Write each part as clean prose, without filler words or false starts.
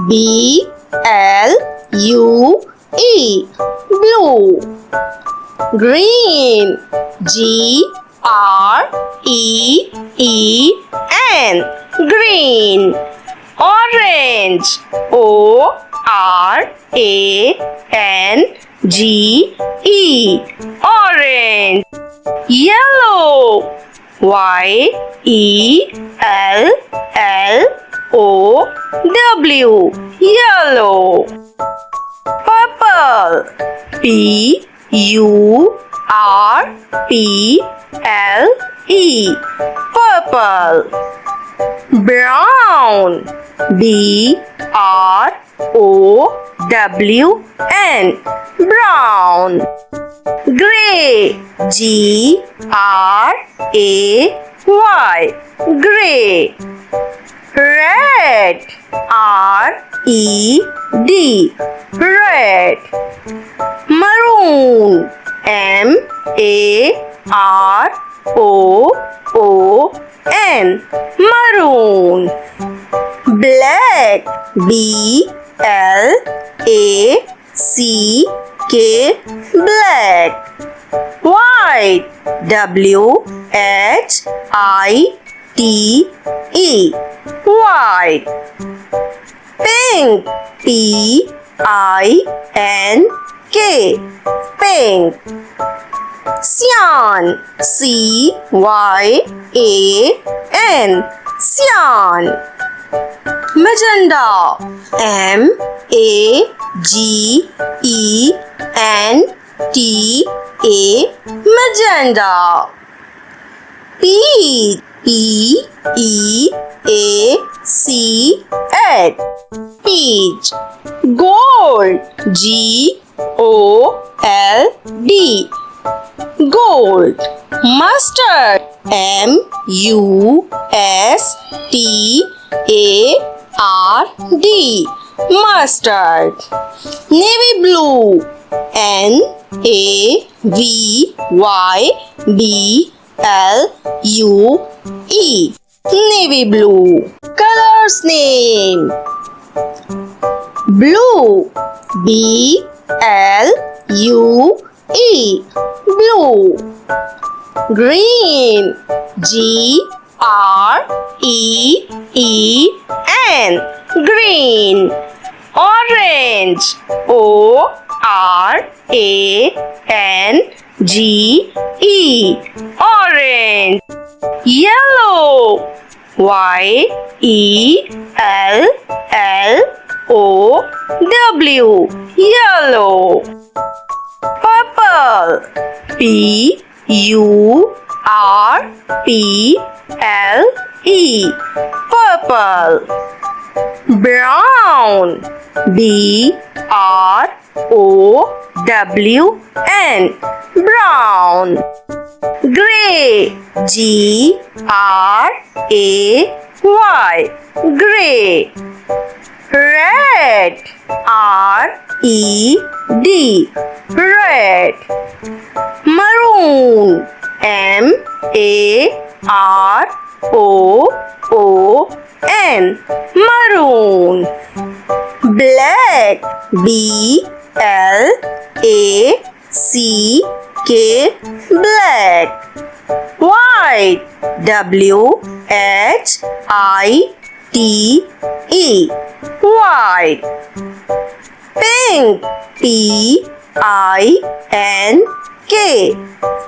B-L-U-E, blue. Green, G-R-E-E-N, green. Orange, O-R-A-N-G-E, orange. Yellow, Y-E-L-L-O-W, yellow. Purple, P-U-R-P-L-E, purple. Brown, B-R-O-W-N, brown. Gray, G-R-A-Y, gray. Red, R-E-D, red. Maroon, M-A-R-O-O-N, maroon. Black, B-L-A-C-K, black. White, W-H-I-T-E, white. Pink, P-I-N-K, pink. Cyan, C-Y-A-N, cyan. Magenta, M-A-G-E-N-T-A, magenta. Peach, P-E-A-C-H, peach. Gold, G-O-L-D, gold. Mustard, M-U-S-T-A-R-D, mustard. Navy blue, N-A-V-Y-B-L-U-E, navy blue. Colors name: blue, B-L-U-E, blue. Green, G-R-E-E-N, green. Orange, O-R-A-N-G-E, orange. Yellow, Y-E-L-L-O-W, yellow. Purple, P-U-R-P-L-E, purple. Brown, B-R-O-W-N, brown. Gray, G-R-A-Y, gray. Red, R-E-D, red. Maroon, M-A-R-O-O-N, maroon. Black, B-L-A-C-K, black. White, W-H-I-T-E, white. Pink, P-I-N-K,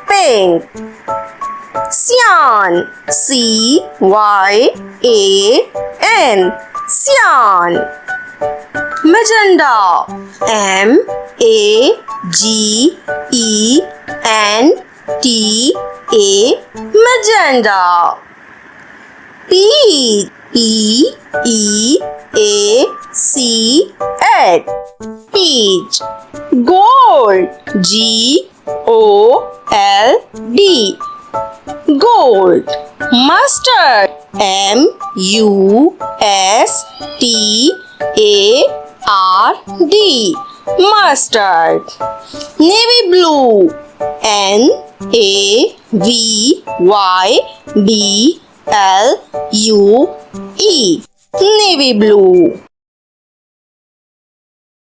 pink. Cyan, C-Y-A-N, cyan. Magenta, M-A-G-E-N-T-A, magenta. Peach, P-E-A-C-H, peach. Gold, G-O-L-D, gold. Mustard, M-U-S-T-A-R-D, mustard. Navy blue, N-A-V-Y-B-L-U-E, navy blue.